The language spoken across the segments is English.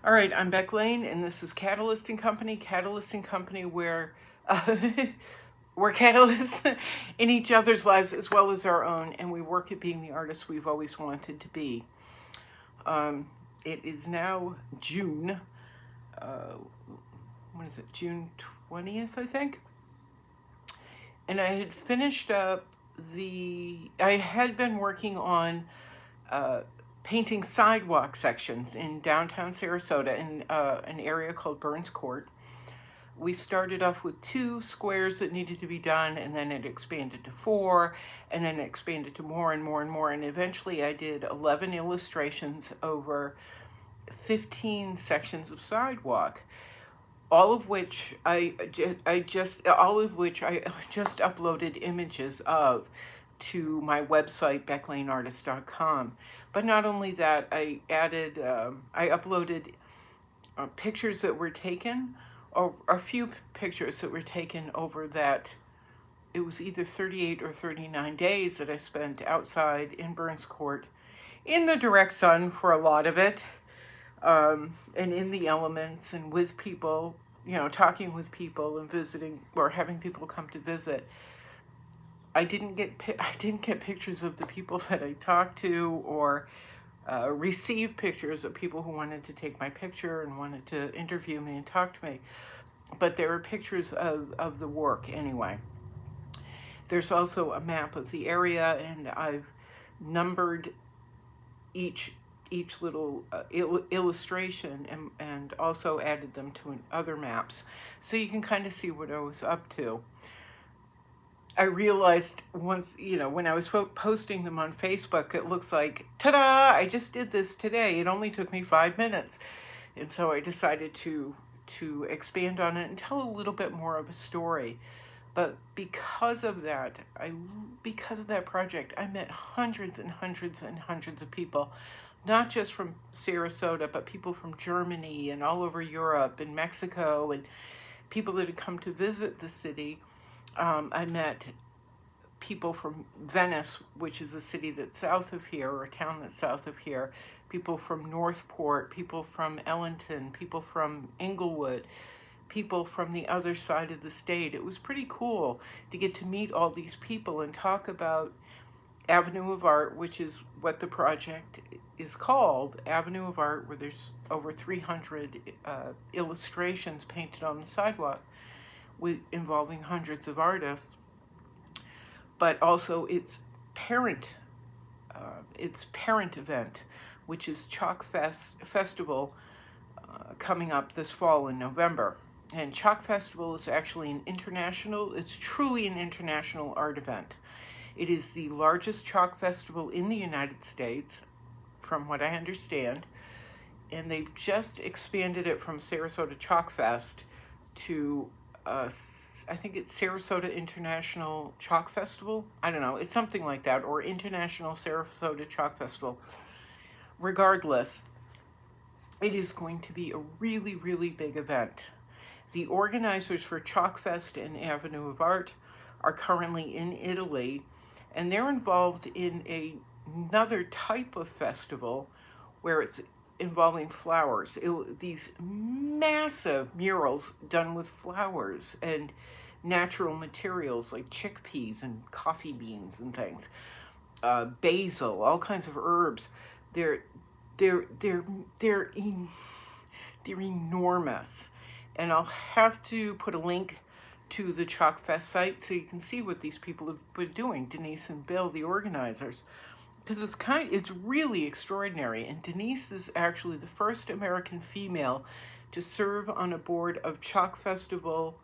All right, I'm Beck Lane, and this is Catalyst and Company. Catalyst and Company, where we're catalysts in each other's lives as well as our own, and we work at being the artists we've always wanted to be. It is now June. What is it? June 20th, I think. And I had finished up I had been working on painting sidewalk sections in downtown Sarasota in an area called Burns Court. We started off with 2 squares that needed to be done, and then it expanded to 4, and then it expanded to more and more and more, and eventually I did 11 illustrations over 15 sections of sidewalk, all of which I just uploaded images of to my website, becklaneartist.com. But not only that, I uploaded pictures that were taken, or a few pictures that were taken over that. It was either 38 or 39 days that I spent outside in Burns Court in the direct sun for a lot of it, and in the elements and with people, talking with people and visiting or having people come to visit. I didn't get pictures of the people that I talked to, or receive pictures of people who wanted to take my picture and wanted to interview me and talk to me. But there are pictures of the work anyway. There's also a map of the area, and I've numbered each little illustration and also added them to other maps, so you can kind of see what I was up to. I realized once, when I was posting them on Facebook, it looks like, ta-da, I just did this today. It only took me 5 minutes. And so I decided to expand on it and tell a little bit more of a story. But because of that project, I met hundreds and hundreds and hundreds of people, not just from Sarasota, but people from Germany and all over Europe and Mexico, and people that had come to visit the city. I met people from Venice, which is a city that's south of here, or a town that's south of here, people from Northport, people from Ellington, people from Inglewood, people from the other side of the state. It was pretty cool to get to meet all these people and talk about Avenue of Art, which is what the project is called, Avenue of Art, where there's over 300 illustrations painted on the sidewalk, involving hundreds of artists, but also its parent event, which is Chalk Festival, coming up this fall in November. And Chalk Festival is actually it's truly an international art event. It is the largest chalk festival in the United States, from what I understand, and they've just expanded it from Sarasota Chalk Fest to I think it's Sarasota International Chalk Festival. I don't know. It's something like that, or International Sarasota Chalk Festival. Regardless, it is going to be a really, really big event. The organizers for Chalk Fest and Avenue of Art are currently in Italy, and they're involved in another type of festival where it's involving flowers. These massive murals done with flowers and natural materials like chickpeas and coffee beans and things, basil, all kinds of herbs. They're enormous, and I'll have to put a link to the Chalk Fest site so you can see what these people have been doing, Denise and Bill, the organizers. Because it's really extraordinary. And Denise is actually the first American female to serve on a board of Chalk Festival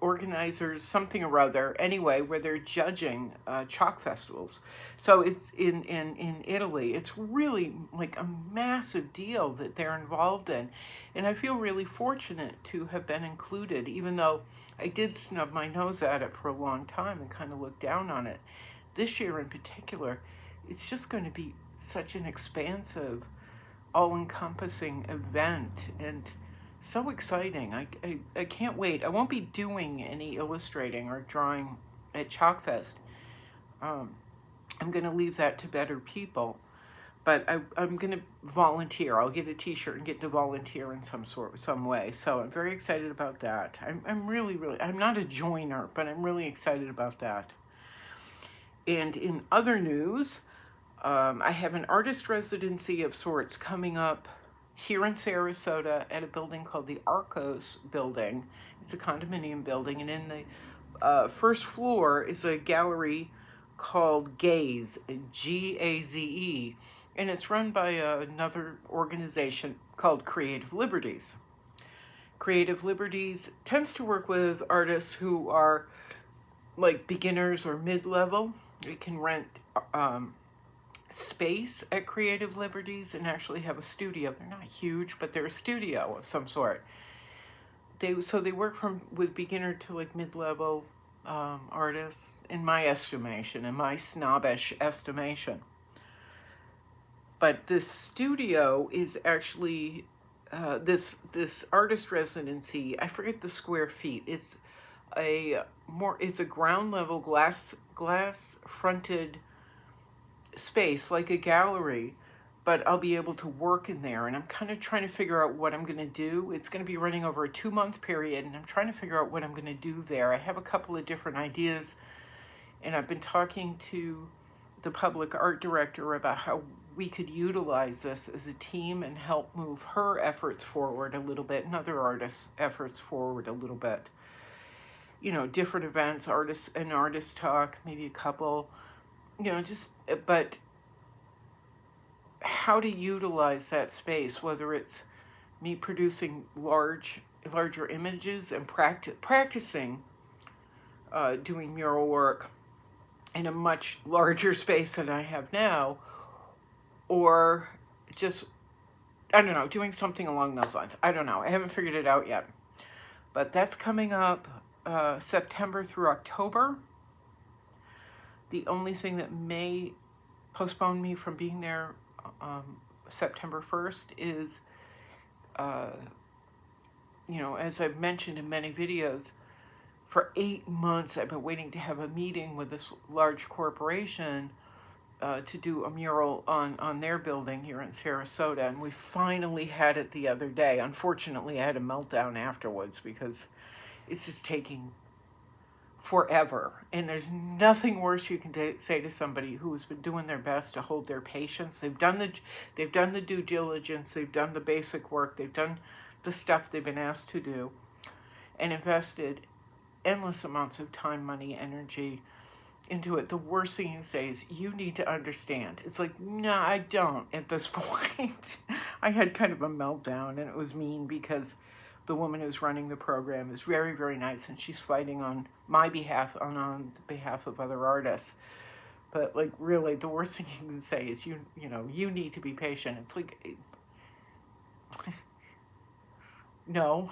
organizers, something or other, anyway, where they're judging chalk festivals. So it's in Italy. It's really like a massive deal that they're involved in. And I feel really fortunate to have been included, even though I did snub my nose at it for a long time and kind of look down on it. This year in particular, it's just going to be such an expansive, all-encompassing event, and so exciting. I can't wait. I won't be doing any illustrating or drawing at Chalk Fest. I'm going to leave that to better people. but I'm going to volunteer. I'll get a t-shirt and get to volunteer in some way. So I'm very excited about that. I'm really, I'm not a joiner, but I'm really excited about that. And in other news, I have an artist residency of sorts coming up here in Sarasota at a building called the Arcos building. It's a condominium building, and in the first floor is a gallery called Gaze, Gaze, and it's run by another organization called Creative Liberties. Creative Liberties tends to work with artists who are like beginners or mid-level. You can rent space at Creative Liberties and actually have a studio. They're not huge, but they're a studio of some sort. So they work with beginner to like mid-level artists, in my estimation, in my snobbish estimation. But this studio is actually this artist residency. I forget the square feet. It's a ground level glass fronted space, like a gallery, but I'll be able to work in there, and I'm kind of trying to figure out what I'm going to do. It's going to be running over a 2-month period, and I'm trying to figure out what I'm going to do there. I have a couple of different ideas, and I've been talking to the public art director about how we could utilize this as a team and help move her efforts forward a little bit and other artists' efforts forward a little bit. You know, different events, artist talk, maybe a couple, but how to utilize that space, whether it's me producing larger images and practicing doing mural work in a much larger space than I have now, or just, I don't know, doing something along those lines. I don't know. I haven't figured it out yet. But that's coming up September through October. The only thing that may postpone me from being there September 1st is, as I've mentioned in many videos, for 8 months I've been waiting to have a meeting with this large corporation to do a mural on their building here in Sarasota, and we finally had it the other day. Unfortunately, I had a meltdown afterwards because it's just taking forever, and there's nothing worse you can say to somebody who has been doing their best to hold their patience. They've done the due diligence, they've done the basic work, they've done the stuff they've been asked to do, and invested endless amounts of time, money, energy into it. The worst thing you say is, you need to understand. It's like, no, I don't at this point. I had kind of a meltdown, and it was mean because the woman who's running the program is very, very nice, and she's fighting on my behalf, on the behalf of other artists. But like, really, the worst thing you can say is, you need to be patient. It's like, no,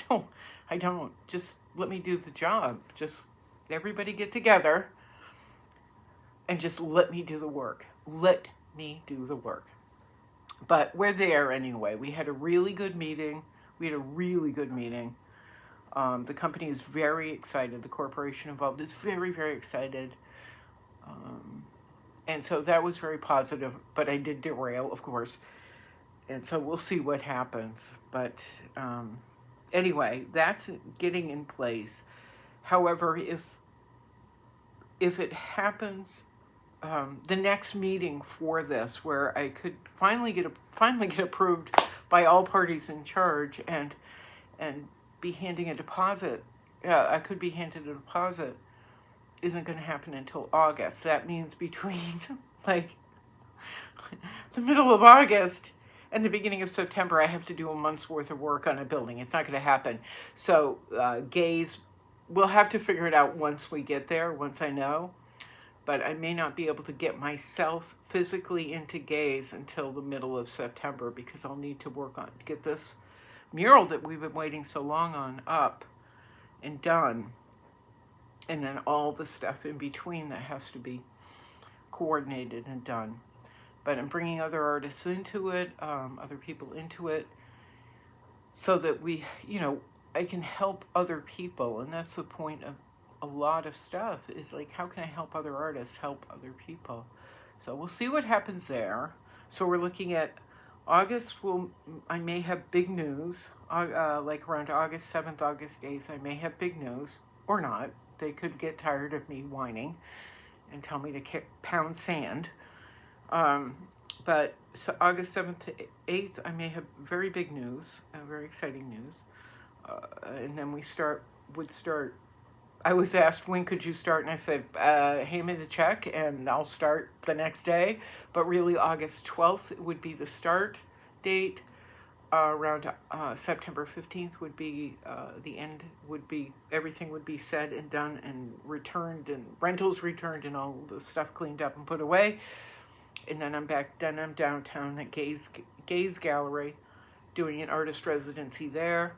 no, I don't. Just let me do the job. Just everybody get together and just let me do the work. Let me do the work. But we're there anyway. We had a really good meeting. The company is very excited. The corporation involved is very, very excited. And so that was very positive, but I did derail, of course. And so we'll see what happens. But anyway, that's getting in place. However, if it happens, the next meeting for this, where I could finally get approved by all parties in charge and be handing a deposit, I could be handed a deposit, isn't going to happen until August. That means between like the middle of August and the beginning of September, I have to do a month's worth of work on a building. It's not going to happen. So Gaze, we'll have to figure it out once we get there, once I know. But I may not be able to get myself physically into Gaze until the middle of September, because I'll need to get this mural that we've been waiting so long on up and done. And then all the stuff in between that has to be coordinated and done. But I'm bringing other artists into it, other people into it, so that I can help other people. And that's the point of a lot of stuff, is like, how can I help other artists help other people? So we'll see what happens there. So we're looking at August. I may have big news, like around August 7th, August 8th, I may have big news, or not. They could get tired of me whining and tell me to pound sand. But so August 7th to 8th, I may have very big news, very exciting news. And then would start. I was asked, when could you start? And I said, hand me the check and I'll start the next day. But really, August 12th would be the start date. Around September 15th would be the end, everything would be said and done and returned, and rentals returned and all the stuff cleaned up and put away. And then I'm downtown at Gaze Gallery doing an artist residency there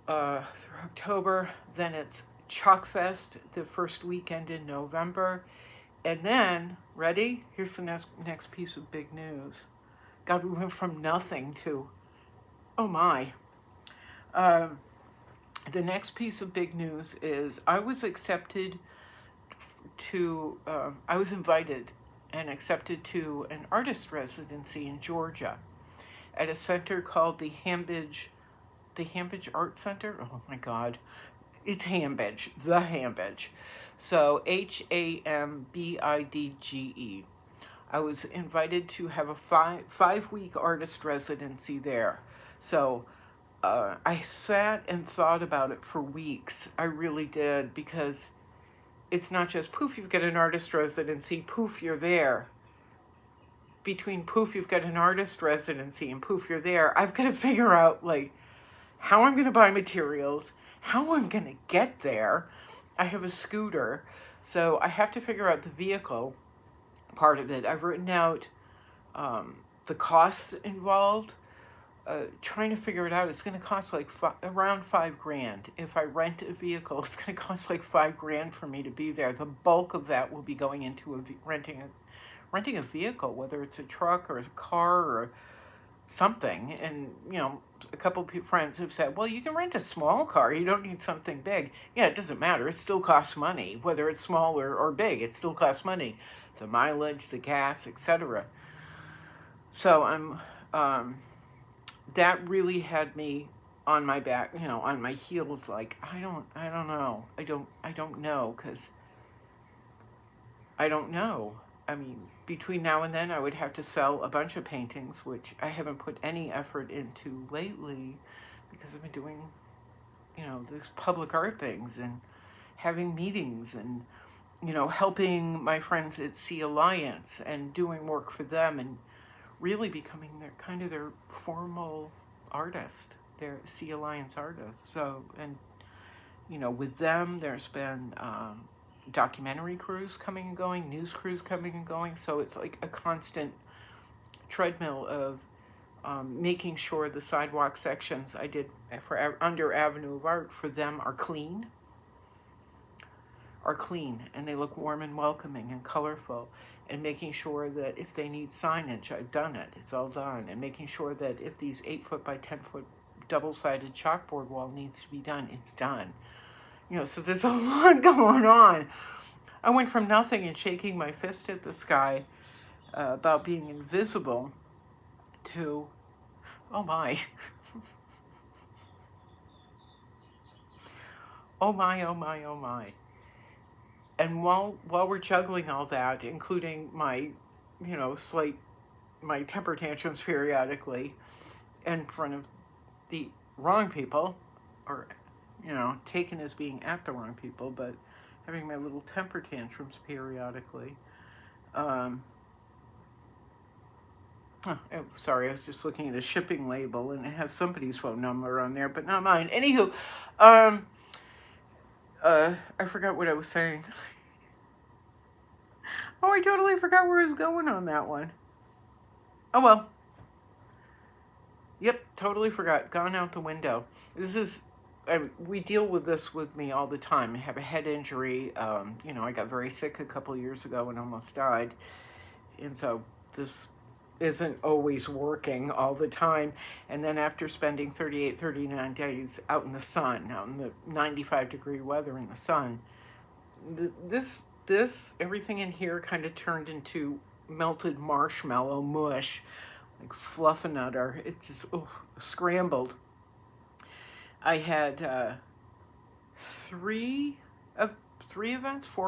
through October. Then it's Chalk Fest the first weekend in November. And then, ready? Here's the next piece of big news. God, we went from nothing to, oh my. The next piece of big news is I was invited and accepted to an artist residency in Georgia at a center called the Hambidge Art Center. Oh my God. It's Hambidge, the Hambidge. So Hambidge. I was invited to have a five-week artist residency there. So I sat and thought about it for weeks. I really did, because it's not just poof, you've got an artist residency, poof, you're there. Between poof, you've got an artist residency, and poof, you're there, I've got to figure out how I'm going to buy materials, how I'm going to get there. I have a scooter, so I have to figure out the vehicle part of it. I've written out the costs involved. Trying to figure it out. It's going to cost around $5,000. If I rent a vehicle, it's going to cost $5,000 for me to be there. The bulk of that will be going into renting a vehicle, whether it's a truck or a car or something. And a couple of friends have said, well, you can rent a small car, you don't need something big. Yeah, it doesn't matter, it still costs money, whether it's small or big, it still costs money, the mileage, the gas, etc. So I'm that really had me on my back, on my heels, I don't know, because I don't know. I mean, between now and then, I would have to sell a bunch of paintings, which I haven't put any effort into lately, because I've been doing, these public art things and having meetings and, helping my friends at Sea Alliance and doing work for them and really becoming their formal artist, their Sea Alliance artist. So, and, with them, there's been documentary crews coming and going, news crews coming and going. So it's like a constant treadmill of making sure the sidewalk sections I did for under Avenue of Art for them are clean, and they look warm and welcoming and colorful, and making sure that if they need signage, I've done it, it's all done, and making sure that if these 8-foot by 10-foot double-sided chalkboard wall needs to be done, it's done. So there's a lot going on. I went from nothing and shaking my fist at the sky about being invisible to, oh my. Oh my, oh my, oh my. And while we're juggling all that, including my, my temper tantrums periodically in front of the wrong people, or, taken as being at the wrong people, but having my little temper tantrums periodically. Sorry, I was just looking at a shipping label, and it has somebody's phone number on there, but not mine. Anywho, I forgot what I was saying. Oh, I totally forgot where I was going on that one. Oh, well. Yep, totally forgot. Gone out the window. We deal with this with me all the time. I have a head injury. I got very sick a couple years ago and almost died. And so this isn't always working all the time. And then after spending 38, 39 days out in the sun, out in the 95-degree weather in the sun, everything in here kind of turned into melted marshmallow mush, like fluffernutter. It's just scrambled. I had four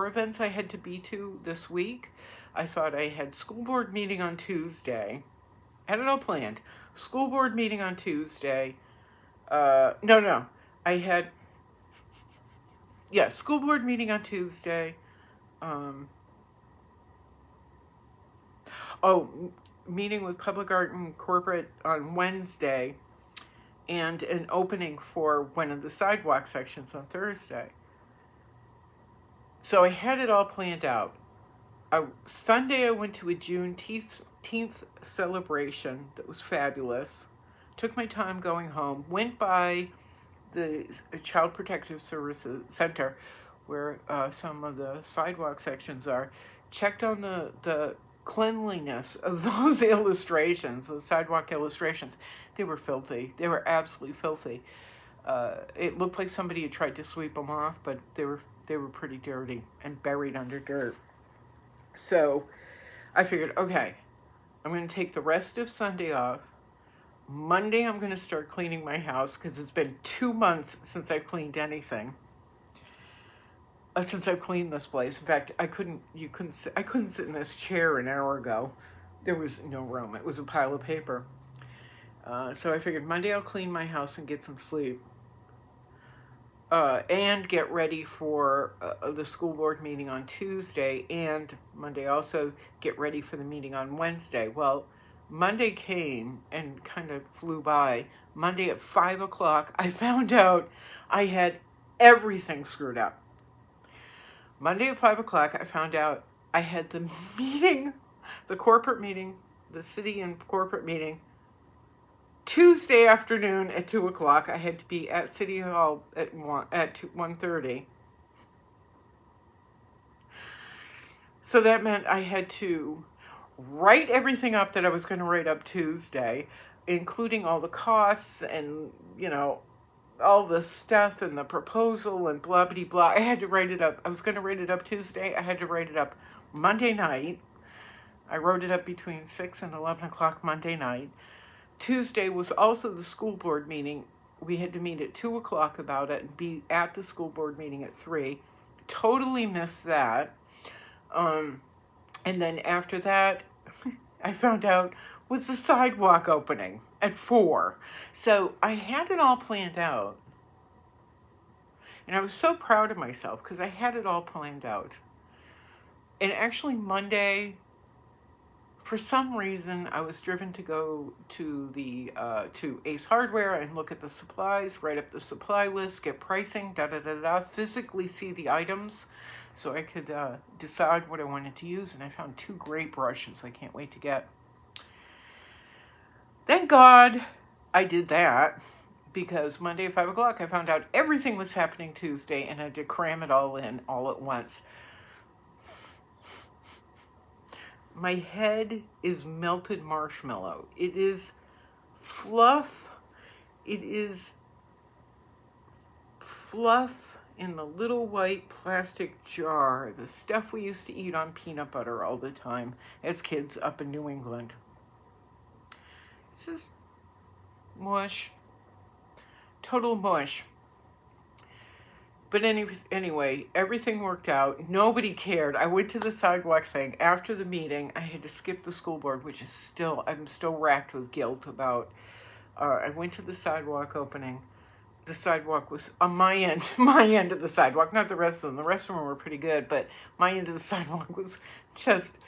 events I had to be to this week. I thought I had school board meeting on Tuesday. I had it all planned. School board meeting on Tuesday. No. I had, school board meeting on Tuesday. Meeting with Public Art and Corporate on Wednesday, and an opening for one of the sidewalk sections on Thursday. So I had it all planned out. Sunday I went to a Juneteenth celebration that was fabulous. Took my time going home. Went by the Child Protective Services Center where some of the sidewalk sections are. Checked on the cleanliness of those illustrations, the sidewalk illustrations. They were filthy. They were absolutely filthy. It looked like somebody had tried to sweep them off, but they were pretty dirty and buried under dirt. So I figured, okay, I'm going to take the rest of Sunday off. Monday I'm going to start cleaning my house because it's been 2 months since I've cleaned anything. Since I've cleaned this place. In fact, I couldn't sit in this chair an hour ago. There was no room. It was a pile of paper. So I figured Monday I'll clean my house and get some sleep. And get ready for the school board meeting on Tuesday, and Monday also get ready for the meeting on Wednesday. Well, Monday came and kind of flew by. Monday at 5 o'clock, I found out I had everything screwed up. Monday at 5 o'clock, I found out I had the meeting, the corporate meeting, the city and corporate meeting, Tuesday afternoon at 2 o'clock. I had to be at City Hall at 1:30. So that meant I had to write everything up that I was going to write up Tuesday, including all the costs and, all the stuff and the proposal and blah, blah, blah. I had to write it up. I was going to write it up Tuesday. I had to write it up Monday night. I wrote it up between 6 and 11 o'clock Monday night. Tuesday was also the school board meeting. We had to meet at 2 o'clock about it and be at the school board meeting at 3. Totally missed that. And then after that, I found out was the sidewalk opening at 4. So I had it all planned out. And I was so proud of myself because I had it all planned out. And actually Monday, for some reason, I was driven to go to to Ace Hardware and look at the supplies, write up the supply list, get pricing, physically see the items so I could decide what I wanted to use. And I found 2 great brushes I can't wait to get. Thank God I did that, because Monday at 5 o'clock I found out everything was happening Tuesday and I had to cram it all in all at once. My head is melted marshmallow. It is fluff. It is fluff in the little white plastic jar, the stuff we used to eat on peanut butter all the time as kids up in New England. It's just mush. Total mush. But anyway, everything worked out. Nobody cared. I went to the sidewalk thing. After the meeting, I had to skip the school board, which is I'm still racked with guilt about. I went to the sidewalk opening. The sidewalk was on my end of the sidewalk, not the rest of them. The rest of them were pretty good, but my end of the sidewalk was just,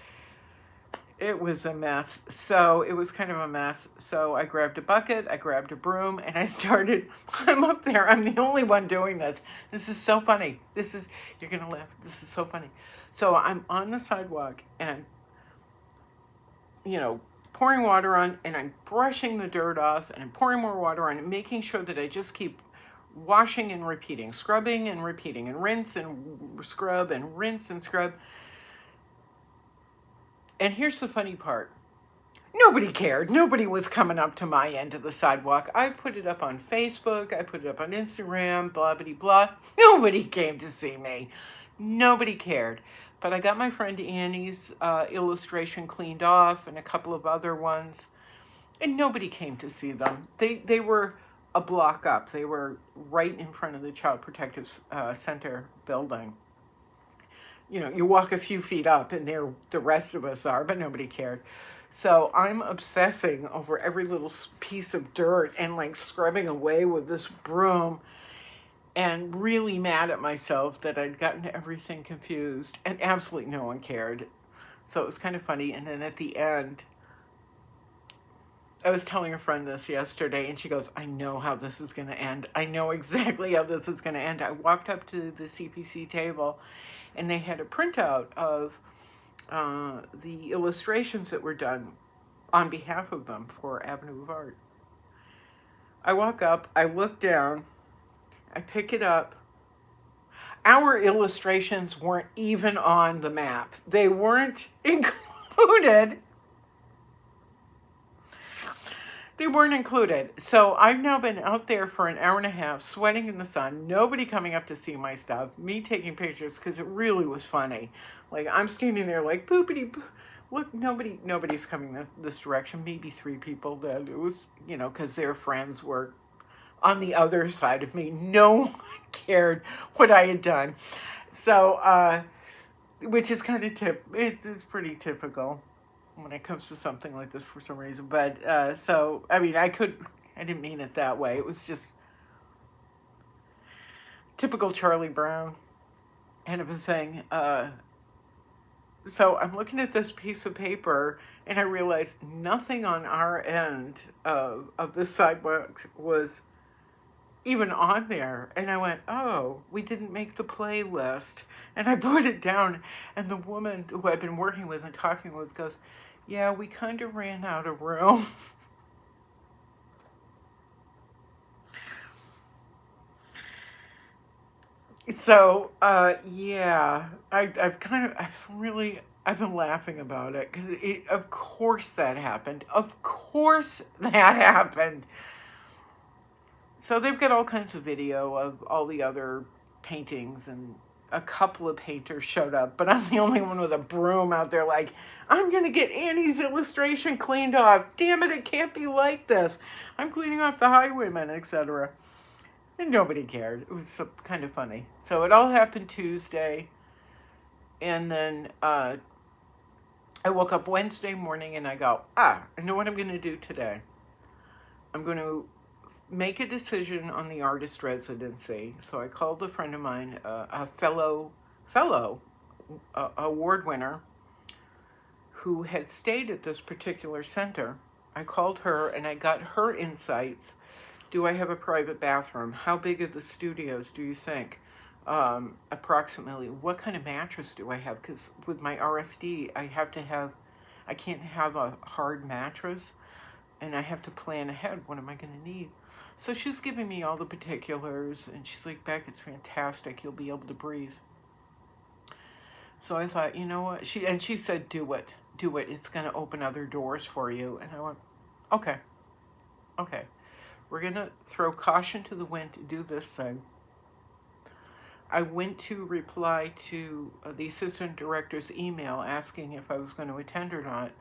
it was a mess. So it was kind of a mess. So I grabbed a bucket, I grabbed a broom, and I'm up there. I'm the only one doing this. This is so funny. You're going to laugh. This is so funny. So I'm on the sidewalk and, pouring water on, and I'm brushing the dirt off, and I'm pouring more water on, and making sure that I just keep washing and repeating, scrubbing and repeating, and rinse and scrub and rinse and scrub. And here's the funny part. Nobody cared. Nobody was coming up to my end of the sidewalk. I put it up on Facebook. I put it up on Instagram, blah, blah, blah. Nobody came to see me. Nobody cared. But I got my friend Annie's illustration cleaned off and a couple of other ones, and nobody came to see them. They were a block up. They were right in front of the Child Protective Center building. You know, you walk a few feet up and there the rest of us are, but nobody cared. So I'm obsessing over every little piece of dirt and like scrubbing away with this broom, and really mad at myself that I'd gotten everything confused, and absolutely no one cared. So it was kind of funny. And then at the end, I was telling a friend this yesterday, and she goes, I know how this is going to end. I know exactly how this is going to end. I walked up to the CPC table, and they had a printout of the illustrations that were done on behalf of them for Avenue of Art. I walk up, I look down, I pick it up. Our illustrations weren't even on the map. They weren't included. They weren't included. So I've now been out there for an hour and a half, sweating in the sun, nobody coming up to see my stuff, me taking pictures because it really was funny. Like, I'm standing there like, boopity boop. Look, nobody's coming this direction. Maybe 3 people that it was, you know, because their friends were on the other side of me. No one cared what I had done. So, which is kind of it's pretty typical when it comes to something like this for some reason. But, so, I mean, I didn't mean it that way. It was just typical Charlie Brown kind of a thing. So I'm looking at this piece of paper, and I realized nothing on our end of the sidewalk was even on there. And I went, oh, we didn't make the playlist. And I put it down, and the woman who I've been working with and talking with goes, yeah, we kind of ran out of room. So, yeah, I've been laughing about it because of course that happened. Of course that happened. So they've got all kinds of video of all the other paintings, and a couple of painters showed up, but I'm the only one with a broom out there like, I'm going to get Annie's illustration cleaned off. Damn it, it can't be like this. I'm cleaning off the highwaymen, etc. And nobody cared. It was kind of funny. So it all happened Tuesday. And then I woke up Wednesday morning and I go, I know what I'm going to do today. I'm going to make a decision on the artist residency. So I called a friend of mine, a fellow award winner who had stayed at this particular center. I called her and I got her insights. Do I have a private bathroom? How big are the studios, do you think? Approximately. What kind of mattress do I have? Because with my RSD, I can't have a hard mattress, and I have to plan ahead. What am I going to need? So she's giving me all the particulars, and she's like, Beck, it's fantastic. You'll be able to breathe. So I thought, you know what? She said, do it. It's going to open other doors for you. And I went, okay. We're going to throw caution to the wind to do this thing. I went to reply to the assistant director's email asking if I was going to attend or not.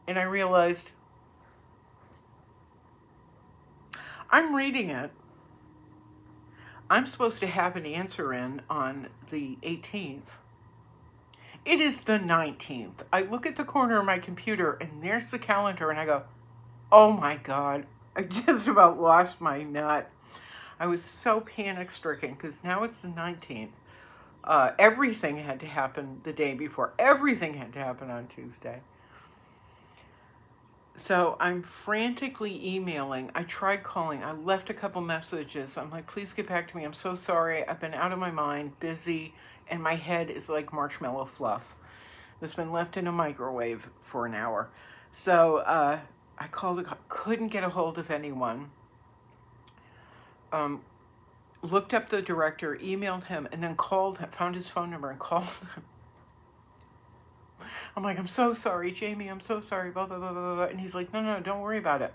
And I realized I'm reading it. I'm supposed to have an answer in on the 18th. It is the 19th. I look at the corner of my computer and there's the calendar and I go, oh my God. I just about lost my nut. I was so panic-stricken because now it's the 19th. Everything had to happen the day before. Everything had to happen on Tuesday. So I'm frantically emailing. I tried calling. I left a couple messages. I'm like, please get back to me. I'm so sorry. I've been out of my mind, busy, and my head is like marshmallow fluff that's been left in a microwave for an hour. So I called, couldn't get a hold of anyone. Looked up the director, emailed him, and then called him, found his phone number and called him. I'm like, I'm so sorry, Jamie, I'm so sorry, blah, blah, blah, blah, blah. And he's like, no, don't worry about it.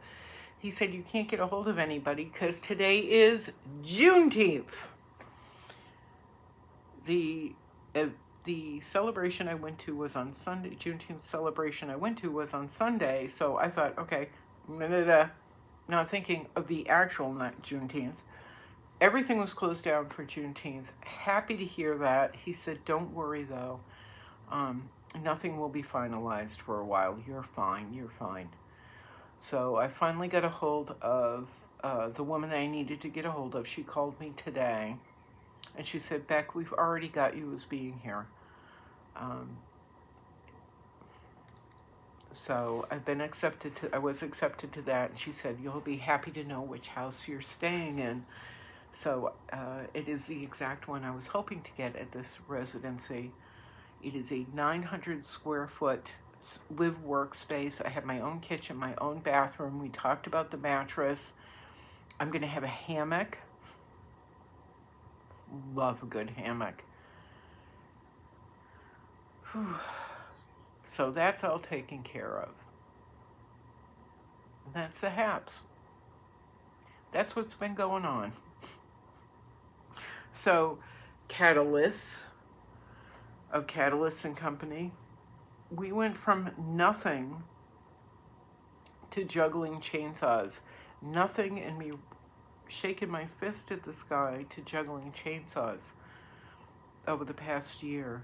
He said, you can't get a hold of anybody because today is Juneteenth. The the celebration I went to was on Sunday. Juneteenth celebration I went to was on Sunday. So I thought, okay, not thinking of the actual not Juneteenth. Everything was closed down for Juneteenth. Happy to hear that. He said, don't worry though. Nothing will be finalized for a while. You're fine. You're fine. So I finally got a hold of the woman I needed to get a hold of. She called me today. And she said, Beck, we've already got you as being here. So I was accepted to that. And she said, you'll be happy to know which house you're staying in. So it is the exact one I was hoping to get at this residency. It is a 900 square foot live workspace. I have my own kitchen, my own bathroom. We talked about the mattress. I'm going to have a hammock. Love a good hammock. Whew. So that's all taken care of. That's the haps. That's what's been going on. So Catalyst of Catalyst and Company, we went from nothing to juggling chainsaws. Nothing and me shaking my fist at the sky to juggling chainsaws over the past year.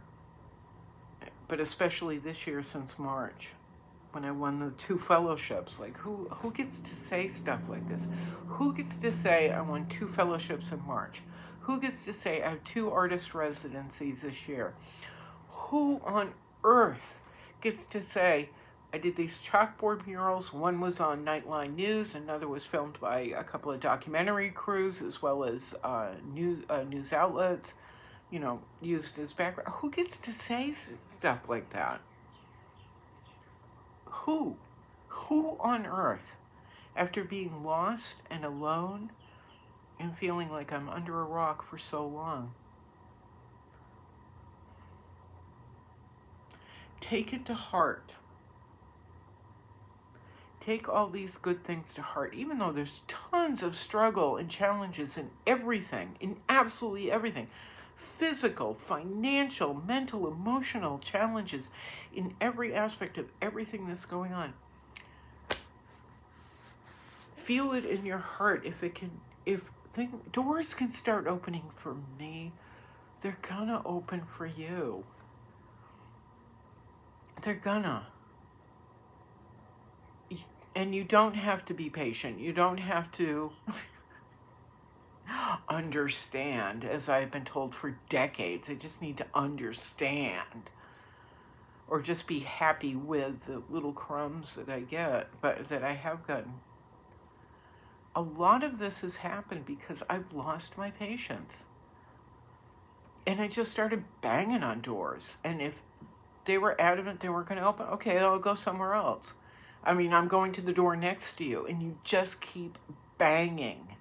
But especially this year since March, when I won the 2 fellowships. Like, who gets to say stuff like this? Who gets to say I won 2 fellowships in March? Who gets to say I have 2 artist residencies this year? Who on earth gets to say I did these chalkboard murals? One was on Nightline News, another was filmed by a couple of documentary crews, as well as news outlets, used as background. Who gets to say stuff like that? Who on earth, after being lost and alone and feeling like I'm under a rock for so long? Take it to heart. Take all these good things to heart, even though there's tons of struggle and challenges in everything, in absolutely everything. Physical, financial, mental, emotional challenges in every aspect of everything that's going on. Feel it in your heart. If doors can start opening for me, they're gonna open for you. They're gonna. And you don't have to be patient. You don't have to understand, as I've been told for decades. I just need to understand. Or just be happy with the little crumbs that I get, but that I have gotten. A lot of this has happened because I've lost my patience. And I just started banging on doors. And if they were adamant they weren't going to open, okay, I'll go somewhere else. I mean, I'm going to the door next to you, and you just keep banging.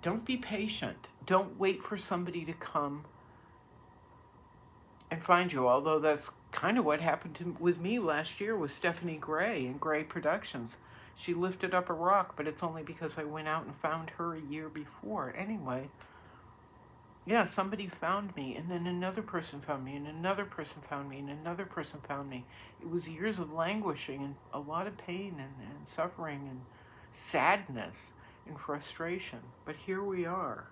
Don't be patient. Don't wait for somebody to come and find you, although that's kind of what happened with me last year with Stephanie Gray and Gray Productions. She lifted up a rock, but it's only because I went out and found her a year before. Anyway, yeah, somebody found me, and then another person found me, and another person found me, and another person found me. It was years of languishing and a lot of pain and suffering and sadness and frustration. But here we are.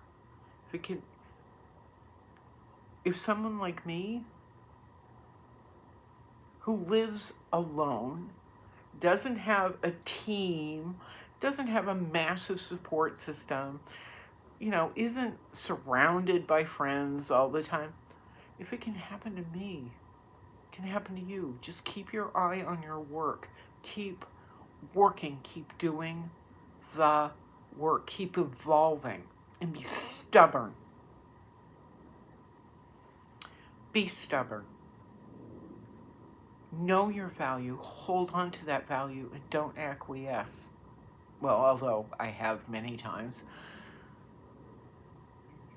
If someone like me, who lives alone, doesn't have a team, doesn't have a massive support system, isn't surrounded by friends all the time. If it can happen to me, it can happen to you. Just keep your eye on your work. Keep working. Keep doing the work. Keep evolving. And be stubborn. Be stubborn. Know your value. Hold on to that value and don't acquiesce. Well, although I have many times.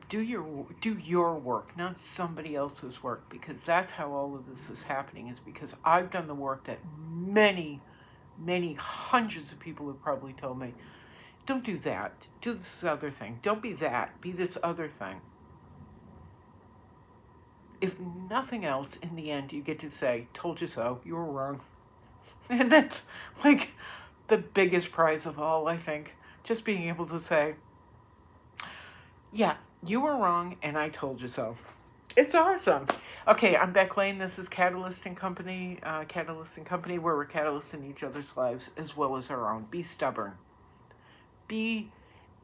Do your work, not somebody else's work, because that's how all of this is happening, is because I've done the work that many, many hundreds of people have probably told me. Don't do that. Do this other thing. Don't be that. Be this other thing. If nothing else, in the end, you get to say, told you so, you were wrong. And that's like the biggest prize of all, I think. Just being able to say, yeah, you were wrong and I told you so. It's awesome. Okay, I'm Beck Lane. This is Catalyst and Company. Catalyst and Company, where we're catalysts in each other's lives as well as our own. Be stubborn. Be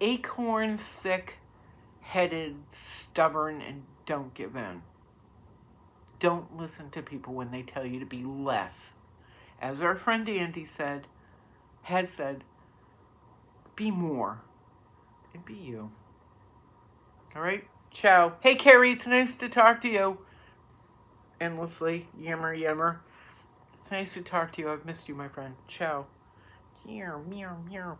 acorn thick-headed, stubborn, and don't give in. Don't listen to people when they tell you to be less. As our friend Andy has said, be more and be you. All right? Ciao. Hey, Carrie, it's nice to talk to you. Endlessly. Yammer, yammer. It's nice to talk to you. I've missed you, my friend. Ciao. Meow, meow, meow.